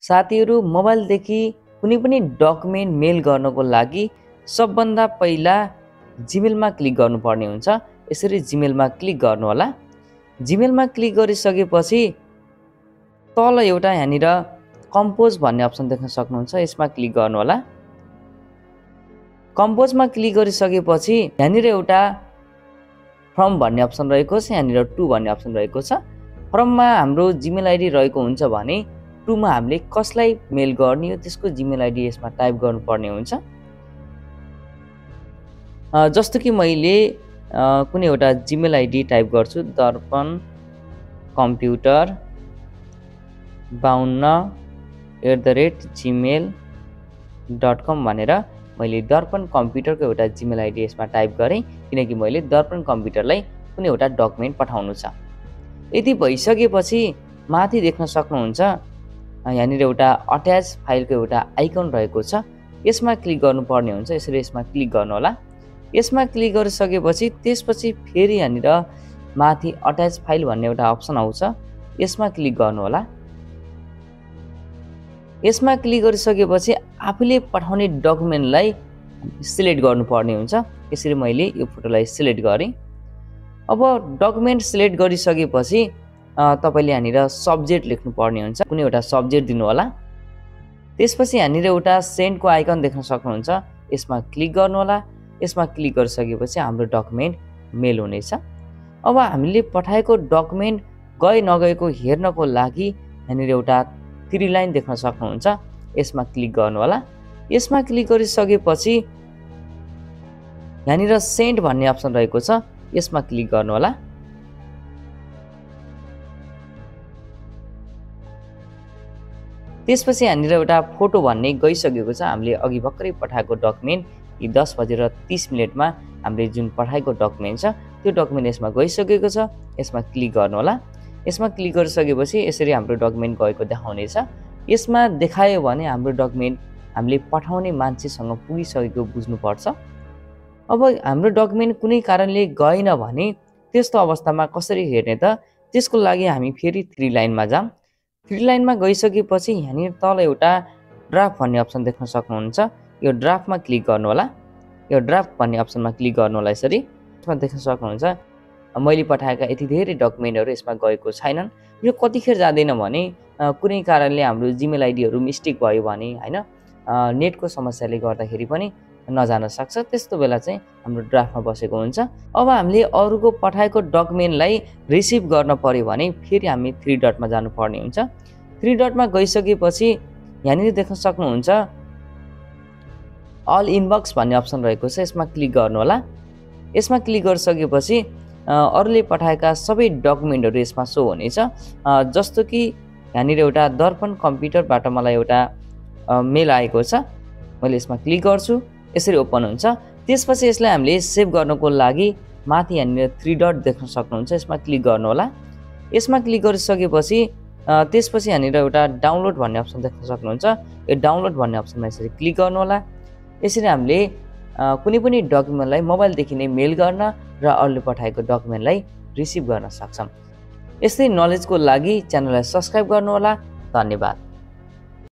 साथीहरु मोबाइलदेखि कुनै पनि डकुमेन्ट मेल गर्नको लागि सबभन्दा पहिला जीमेलमा क्लिक गर्नुपर्ने हुन्छ। यसरी जीमेलमा क्लिक गर्नु होला। जीमेलमा क्लिक गरिसकेपछि तल एउटा यहाँनिर कम्पोज भन्ने अप्सन देख्न सक्नुहुन्छ, यसमा क्लिक गर्नु होला। कम्पोजमा क्लिक गरिसकेपछि यहाँनिर एउटा फ्रम भन्ने अप्सन रहेको छ, यहाँनिर टु भन्ने अप्सन रहेको छ। फ्रममा हाम्रो जीमेल आइडी रहेको हुन्छ भने टुमा हामीले कसलाई मेल गर्ने हो त्यसको जीमेल आइडी यसमा टाइप गर्नुपर्ने हुन्छ। जस्तो कि मैले कुनै एउटा जीमेल आइडी टाइप गर्छु, दर्पण कम्प्युटर 52@gmail.com भनेर मैले दर्पण कम्प्युटरको एउटा जीमेल आइडी यसमा टाइप गरेँ, किनकि मैले दर्पण कम्प्युटरलाई कुनै एउटा डकुमेन्ट पठाउनु छ। यदि भइसकेपछि माथि देख्न सक्नुहुन्छ यहाँनिर एउटा अट्याच फाइलको एउटा आइकन रहेको छ, यसमा क्लिक गर्नुपर्ने हुन्छ। यसरी यसमा क्लिक गर्नु होला। यसमा क्लिक गरिसकेपछि त्यसपछि फेरि यहाँनिर माथि अट्याच फाइल भन्ने एउटा अप्सन आउँछ, यसमा क्लिक गर्नु होला। यसमा क्लिक गरिसकेपछि आफूले पठाउने डकुमेन्टलाई सिलेक्ट गर्नुपर्ने हुन्छ। यसरी मैले यो फोटोलाई सिलेक्ट गरेँ। अब डकुमेन्ट सिलेक्ट गरिसकेपछि तपाईले यहाँनिर सब्जेक्ट लेख्नुपर्ने हुन्छ, कुनै एउटा सब्जेक्ट दिनु होला। त्यसपछि यहाँनिर एउटा सेन्डको आइकन देख्न सक्नुहुन्छ, यसमा क्लिक गर्नु होला। यसमा क्लिक गरिसकेपछि हाम्रो डकुमेन्ट मेल हुनेछ। अब हामीले पठाएको डकुमेन्ट गए नगएको हेर्नको लागि यहाँनिर एउटा 3 लाइन देख्न सक्नुहुन्छ, यसमा क्लिक गर्नु होला। यसमा क्लिक गरिसकेपछि यहाँनिर सेन्ड भन्ने अप्सन रहेको छ, यसमा क्लिक गर्नु होला। त्यसपछि यहाँनिर एउटा फोटो भन्ने गइसकेको छ। हामीले अघि भर्खरै पठाएको डकुमेन्ट 10:30 मा हामीले जुन पठाएको डकुमेन्ट छ त्यो डकुमेन्ट यसमा गइसकेको छ, यसमा क्लिक गर्नु होला। यसमा क्लिक गरिसकेपछि यसरी हाम्रो डकुमेन्ट गएको देखाउनेछ। यसमा देखायो भने हाम्रो डकुमेन्ट हामीले पठाउने मान्छेसँग पुगिसकेको बुझ्नुपर्छ। अब हाम्रो डकुमेन्ट कुनै कारणले गएन भने त्यस्तो अवस्थामा कसरी हेर्ने त? त्यसको लागि हामी फेरि 3 लाइनमा जाम। 3 लाइनमा गइसकेपछि यहाँनिर तल एउटा ड्राफ्ट भन्ने अप्सन देख्न सक्नुहुन्छ, यो ड्राफ्टमा क्लिक गर्नु होला। यो ड्राफ्ट भन्ने अप्सनमा क्लिक गर्नु होला। यसरी यसमा देख्न सक्नुहुन्छ मैले पठाएका यति धेरै डकुमेन्टहरू यसमा गएको छैनन्। यो कतिखेर जाँदैन भने कुनै कारणले हाम्रो जीमेल आइडीहरू मिस्टेक भयो भने हैन, नेटको समस्याले गर्दाखेरि पनि नजान सक्छ। त्यस्तो बेला चाहिँ हाम्रो ड्राफ्टमा बसेको हुन्छ। अब हामीले अरूको पठाएको डकुमेन्टलाई रिसिभ गर्न पर्यो भने फेरि हामी 3 डटमा जानुपर्ने हुन्छ। 3 डटमा गइसकेपछि यहाँनिर देख्न सक्नुहुन्छ अल इनबक्स भन्ने अप्सन रहेको छ, यसमा क्लिक गर्नु होला। यसमा क्लिक गरिसकेपछि अरूले पठाएका सबै डकुमेन्टहरू यसमा सो हुनेछ। जस्तो कि यहाँनिर एउटा दर्पण कम्प्युटरबाट मलाई एउटा मेल आएको छ, मैले यसमा क्लिक गर्छु, यसरी ओपन हुन्छ। त्यसपछि यसलाई हामीले सेभ गर्नको लागि माथि यहाँनिर 3 डट देख्न सक्नुहुन्छ, यसमा क्लिक गर्नु होला। यसमा क्लिक गरिसकेपछि त्यसपछि यहाँनिर एउटा डाउनलोड भन्ने अप्सन देख्न सक्नुहुन्छ, यो डाउनलोड भन्ने अप्सनमा यसरी क्लिक गर्नु होला। यसरी हामीले कुनै पनि डकुमेन्टलाई मोबाइलदेखि नै मेल गर्न र अरूले पठाएको डकुमेन्टलाई रिसिभ गर्न सक्छौँ। यस्तै नलेजको लागि च्यानललाई सब्स्क्राइब गर्नु होला। धन्यवाद।